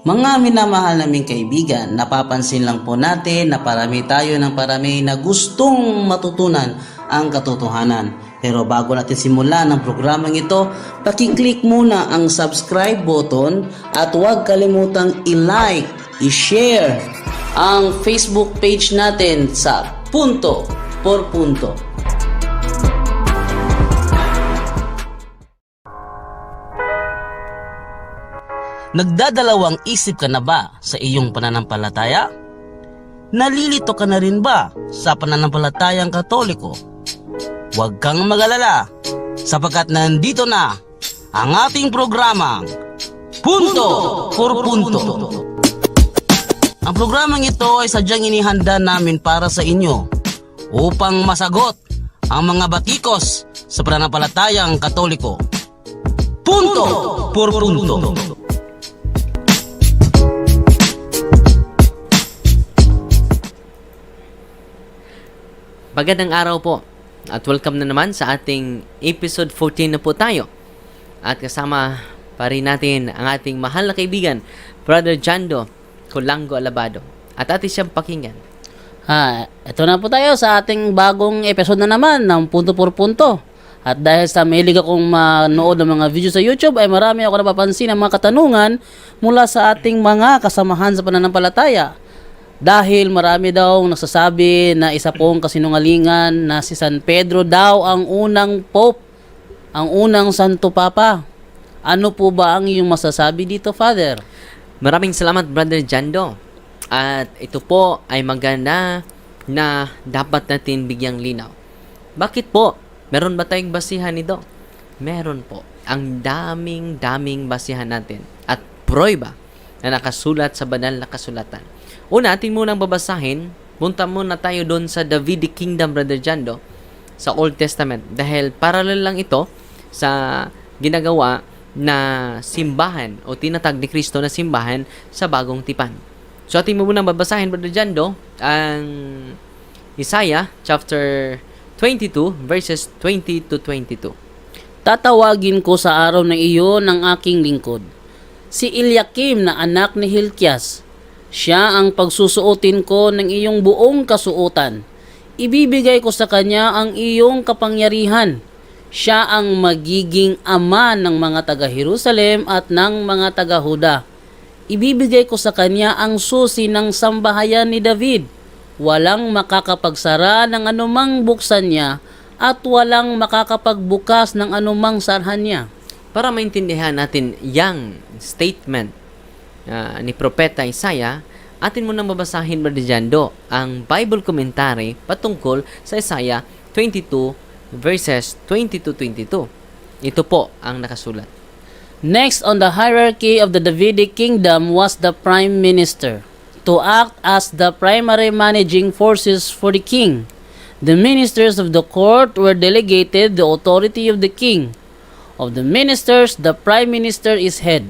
Mga minamahal naming kaibigan, napapansin lang po natin na parami tayo ng parami na gustong matutunan ang katotohanan. Pero bago natin simulan ang programang ito, pakiclick muna ang subscribe button at huwag kalimutang i-like, i-share ang Facebook page natin sa Punto por Punto. Nagdadalawang isip ka na ba sa iyong pananampalataya? Nalilito ka na rin ba sa pananampalatayang Katoliko? Huwag kang mag-alala sapagkat nandito na ang ating programang Punto por Punto. Ang programang ito ay sadyang inihanda namin para sa inyo upang masagot ang mga batikos sa pananampalatayang Katoliko. Punto por Punto. Magandang araw po at welcome na naman sa ating episode 14 na po tayo. At kasama pa rin natin ang ating mahal na kaibigan, Brother Jando Colango Alabado. At atin siyang pakinggan. Ito na po tayo sa ating bagong episode na naman ng Punto por Punto. At dahil sa mahilig akong manood ng mga video sa YouTube, ay marami ako napapansin ng mga katanungan mula sa ating mga kasamahan sa pananampalataya. Dahil marami daw nagsasabi na isa pong kasinungalingan na si San Pedro daw ang unang Pope, ang unang Santo Papa. Ano po ba ang iyong masasabi dito, Father? Maraming salamat, Brother Jando. At ito po ay maganda na dapat natin bigyang linaw. Bakit po? Meron ba tayong basihan nito? Meron po. Ang daming basihan natin at prueba na nakasulat sa banal na kasulatan. Una, atin munang babasahin. Punta muna tayo doon sa Davidic Kingdom, Brother Jando, sa Old Testament. Dahil parallel lang ito sa ginagawa na simbahan o tinatag ni Kristo na simbahan sa Bagong Tipan. So atin mo munang babasahin, Brother Jando, ang Isaiah chapter 22 verses 20 to 22. Tatawagin ko sa araw na iyon ng aking lingkod, si Eliakim na anak ni Hilkias. Siya ang pagsusuotin ko ng iyong buong kasuotan. Ibibigay ko sa kanya ang iyong kapangyarihan. Siya ang magiging ama ng mga taga-Jerusalem at ng mga taga-Huda. Ibibigay ko sa kanya ang susi ng sambahayan ni David. Walang makakapagsara ng anumang buksan niya at walang makakapagbukas ng anumang sarhan niya. Para maintindihan natin yang statement ni Propeta Isaiah, atin mo nang babasahin, Brother Jando, ang Bible commentary patungkol sa Isaiah 22 verses 20 to 22. Ito po ang nakasulat. Next on the hierarchy of the Davidic kingdom was the prime minister, to act as the primary managing forces for the king. The ministers of the court were delegated the authority of the king. Of the ministers, the prime minister is head.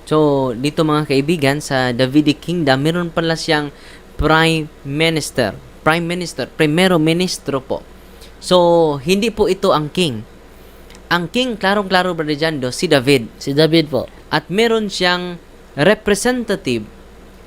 So, dito mga kaibigan, sa Davidic Kingdom, meron pala siyang prime minister. Prime minister, primero ministro po. So, hindi po ito ang king. Ang king, klarong-klaro, Brother Jando, si David. Si David po. At meron siyang representative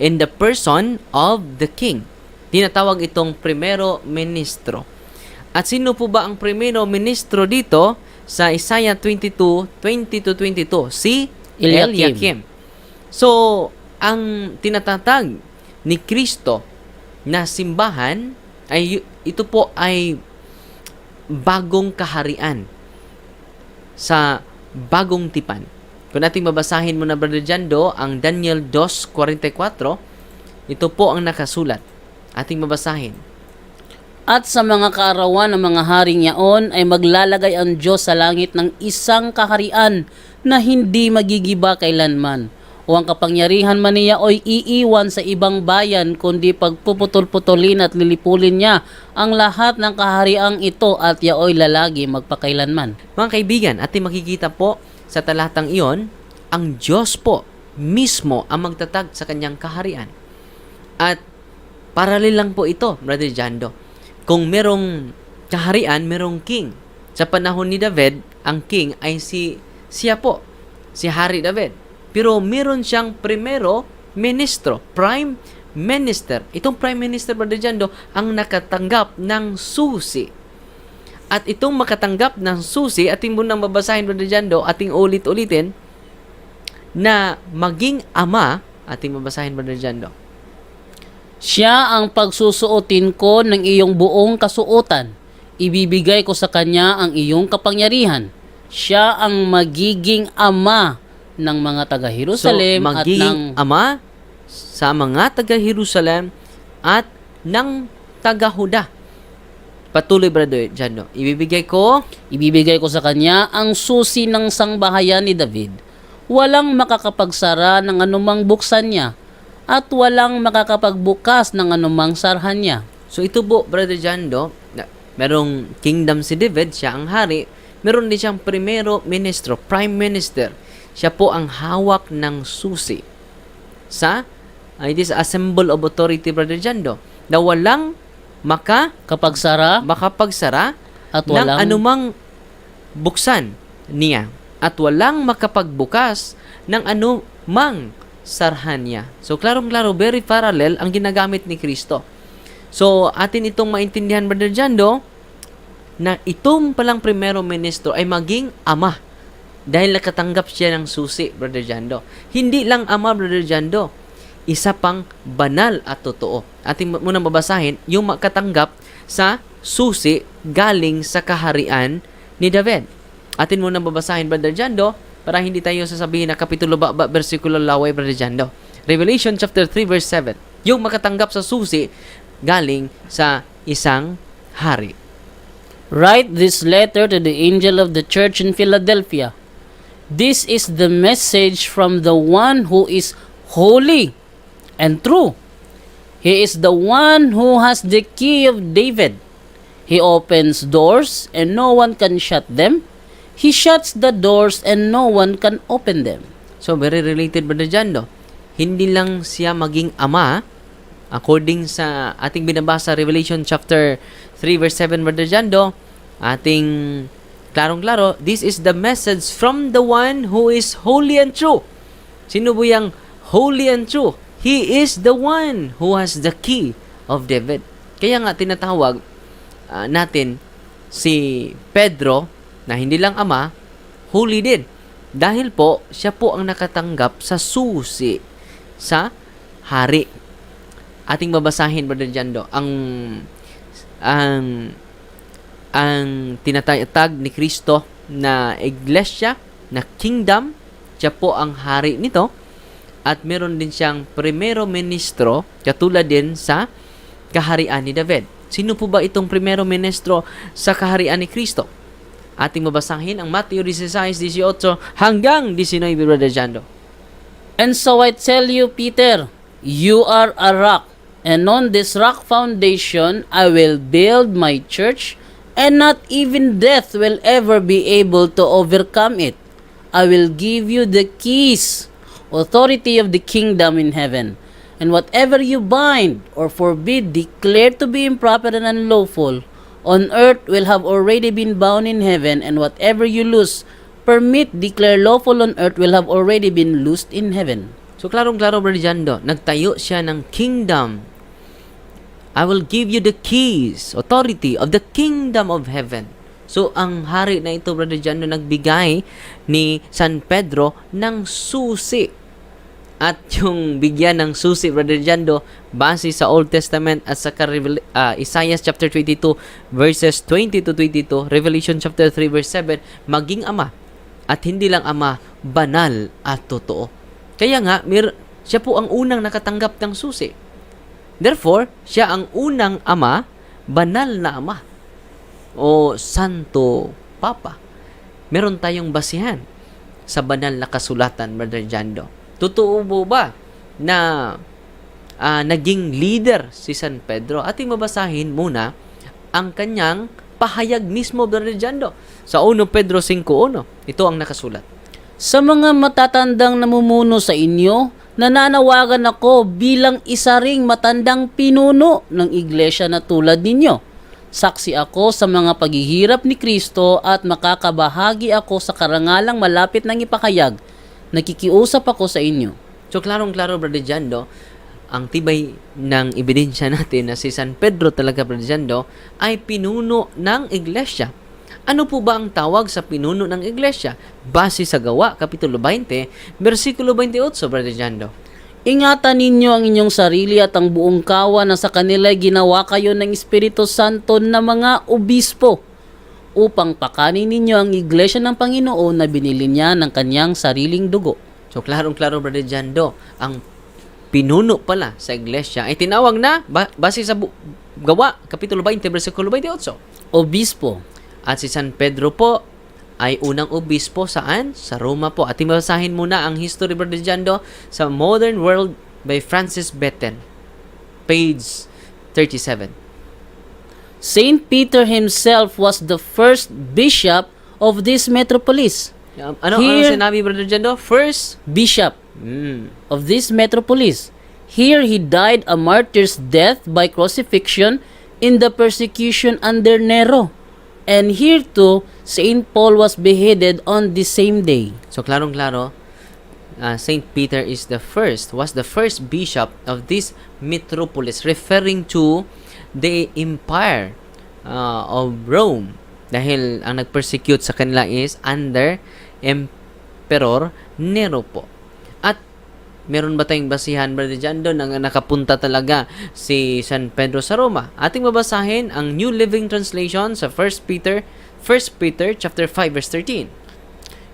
in the person of the king. Tinatawag itong primero ministro. At sino po ba ang primero ministro dito sa Isaiah 22, 20 to 22? Si Eliakim. So, ang tinatatag ni Kristo na simbahan ay ito po ay bagong kaharian sa Bagong Tipan. Kung nating babasahin mo na, Brother Jando, ang Daniel 2:44, ito po ang nakasulat. Ating babasahin. At sa mga kaarawan ng mga haring yaon ay maglalagay ang Diyos sa langit ng isang kaharian na hindi magigiba kailanman. O ang kapangyarihan man niya ay iiwan sa ibang bayan, kundi pagpuputol-putulin at lilipulin niya ang lahat ng kahariang ito at yaoy lalagi magpakailanman. Mga kaibigan, ating makikita po sa talatang iyon, ang Diyos po mismo ang magtatag sa kanyang kaharian. At paralel lang po ito, Brother Jando. Kung merong kaharian, merong king. Sa panahon ni David, ang king ay siya po, si Hari David. Pero meron siyang primero ministro, prime minister. Itong prime minister, Brother Jando, ang nakatanggap ng susi. At itong makatanggap ng susi, ating munang babasahin, Brother Jando, ating ulit-ulitin, na maging ama, ating babasahin, Brother Jando. Siya ang pagsusuotin ko ng iyong buong kasuotan. Ibibigay ko sa kanya ang iyong kapangyarihan. Siya ang magiging ama ng mga taga-Jerusalem So, at magiging ng ama sa mga taga-Jerusalem at ng taga-Huda. Patuloy, Brother Jando. Ibibigay ko sa kanya ang susi ng sangbahayan ni David. Walang makakapagsara ng anumang buksan niya at walang makakapagbukas ng anumang sarhan niya. So ito po, Brother Jando, merong kingdom si David, siya ang hari. Meron din siyang primero ministro, prime minister. Siya po ang hawak ng susi. It is a symbol of authority, Brother Jando, na walang Kapagsara makapagsara at ng walang anumang buksan niya at walang makapagbukas ng anumang sarhan niya. So, klarong-klaro, very parallel ang ginagamit ni Kristo. So, atin itong maintindihan, Brother Jando, na itong palang primero ministro ay maging ama dahil nakatanggap siya ng susi, Brother Jando. Hindi lang ama, Brother Jando, isa pang banal at totoo. Ating munang babasahin yung makatanggap sa susi galing sa kaharian ni David. Atin munang babasahin, Brother Jando, para hindi tayo sasabihin na kapitulo ba versikulo laway, Brother Jando. Revelation chapter 3 verse 7. Yung makatanggap sa susi galing sa isang hari. Write this letter to the angel of the church in Philadelphia. This is the message from the one who is holy and true. He is the one who has the key of David. He opens doors and no one can shut them. He shuts the doors and no one can open them. So, very related, Brother Jando. Hindi lang siya maging ama, according sa ating binabasa, Revelation chapter 3 verse 7, Brother Jando, ating klarong-klaro, this is the message from the one who is holy and true. Sino po yung holy and true? He is the one who has the key of David. Kaya nga tinatawag natin si Pedro na hindi lang ama, holy din. Dahil po, siya po ang nakatanggap sa susi sa hari. Ating babasahin, Brother Jando, ang tinatayag ni Kristo na iglesia, na kingdom, siya po ang hari nito. At meron din siyang primero ministro, katulad din sa kaharian ni David. Sino po ba itong primero ministro sa kaharian ni Kristo? Ating mabasahin ang Matthew 16:18 hanggang 19, Brother Jando. And so I tell you, Peter, you are a rock, and on this rock foundation I will build my church, and not even death will ever be able to overcome it. I will give you the keys, authority of the kingdom in heaven. And whatever you bind or forbid, declare to be improper and unlawful, on earth will have already been bound in heaven, and whatever you loose, permit, declare lawful on earth, will have already been loosed in heaven. So, klarong-klaro, Brother Jando, nagtayo siya ng kingdom. I will give you the keys, authority of the kingdom of heaven. So, ang hari na ito, Brother Jando, nagbigay ni San Pedro ng susi. At yung bigyan ng susi, Brother Jando, base sa Old Testament at sa Isaiah chapter 22 verses 20 to 22, Revelation chapter 3 verse 7, maging ama. At hindi lang ama, banal at totoo. Kaya nga, siya po ang unang nakatanggap ng susi. Therefore, siya ang unang ama, banal na ama. O Santo Papa. Meron tayong basihan sa banal na kasulatan, Brother Jando. Totoo po ba na naging leader si San Pedro? Ating mabasahin muna ang kanyang pahayag mismo, Brother Jando. Sa 1 Pedro 5:1, ito ang nakasulat. Sa mga matatandang namumuno sa inyo, nananawagan ako bilang isa ring matandang pinuno ng iglesia na tulad ninyo. Saksi ako sa mga paghihirap ni Kristo at makakabahagi ako sa karangalang malapit ng ipakayag. Nakikiusap ako sa inyo. So, klarong-klaro, Brother Jando, ang tibay ng ebidensya natin na si San Pedro talaga, Brother Jando, ay pinuno ng iglesia. Ano po ba ang tawag sa pinuno ng iglesia? Base sa Gawa, Kapitulo 20, versikulo 28, Brother Jando. Ingatan ninyo ang inyong sarili at ang buong kawan na sa kanila ginawa kayo ng Espiritu Santo na mga obispo upang pakanin ninyo ang iglesia ng Panginoon na binili niya ng kanyang sariling dugo. So, klarong-klaro, Brother Jando, ang pinuno pala sa iglesia ay tinawag na, base sa Gawa, Kapitulo 20, versikulo 28. Obispo. At si San Pedro po ay unang obispo saan? Sa Roma po. At basahin muna ang history, Brother Jando, sa Modern World by Francis Betten, page 37. Saint Peter himself was the first bishop of this metropolis. Ano Here- sinabi, Brother Jando? First? Bishop of this metropolis. Here he died a martyr's death by crucifixion in the persecution under Nero. And here too, Saint Paul was beheaded on the same day. So, klarong-klaro, Saint Peter was the first bishop of this metropolis, referring to the empire of Rome. Dahil ang nag-persecute sa kanila is under Emperor Nero po. At meron ba tayong basihan, Brother Jando, na nakapunta talaga si San Pedro sa Roma? Ating babasahin ang New Living Translation sa 1 Peter chapter 5 verse 13.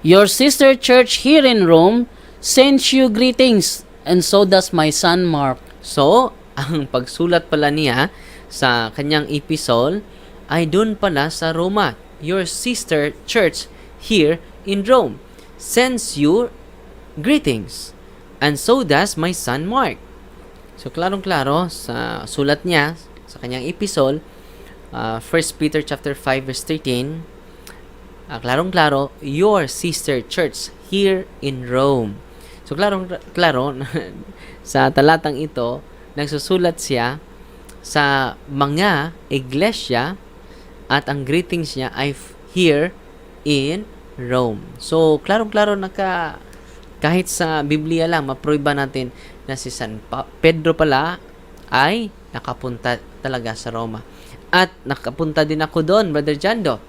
Your sister church here in Rome sends you greetings, and so does my son Mark. So, ang pagsulat pala niya sa kanyang epistle ay doon pala sa Roma. Your sister church here in Rome sends you greetings, and so does my son Mark. So, klarong-klaro sa sulat niya sa kanyang epistle, 1 Peter chapter 5 verse 13, klarong-klaro, your sister church here in Rome. So, klarong-klaro sa talatang ito, nagsusulat siya sa mga iglesia at ang greetings niya ay here in Rome. So, klarong-klaro kahit sa Biblia lang, mapruiba natin na si San Pedro pala ay nakapunta talaga sa Roma. At nakapunta din ako doon, Brother Jando.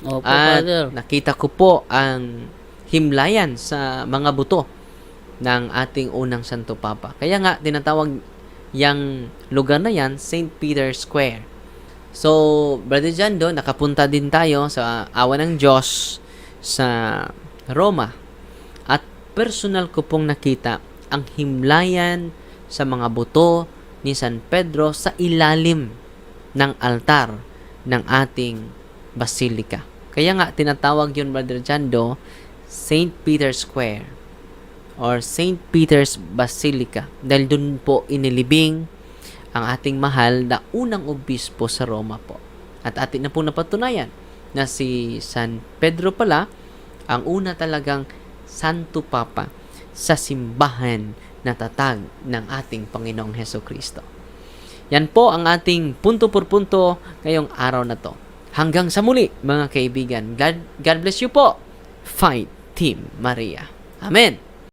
Opo, At Father. nakita ko po ang himlayan sa mga buto ng ating unang Santo Papa. Kaya nga, tinatawag yung lugar na yan, St. Peter's Square. So, Brother Jando, nakapunta din tayo sa awa ng Diyos sa Roma. At personal ko pong nakita ang himlayan sa mga buto ni San Pedro sa ilalim ng altar ng ating basilika. Kaya nga, tinatawag yun, Brother Jando, St. Peter's Square or St. Peter's Basilica. Dahil dun po inilibing ang ating mahal na unang obispo sa Roma po. At atin na po napatunayan na si San Pedro pala ang una talagang Santo Papa sa simbahan na tatag ng ating Panginoong Hesukristo. Yan po ang ating punto por punto ngayong araw na to. Hanggang sa muli, mga kaibigan. God bless you po. Fight Team Maria. Amen.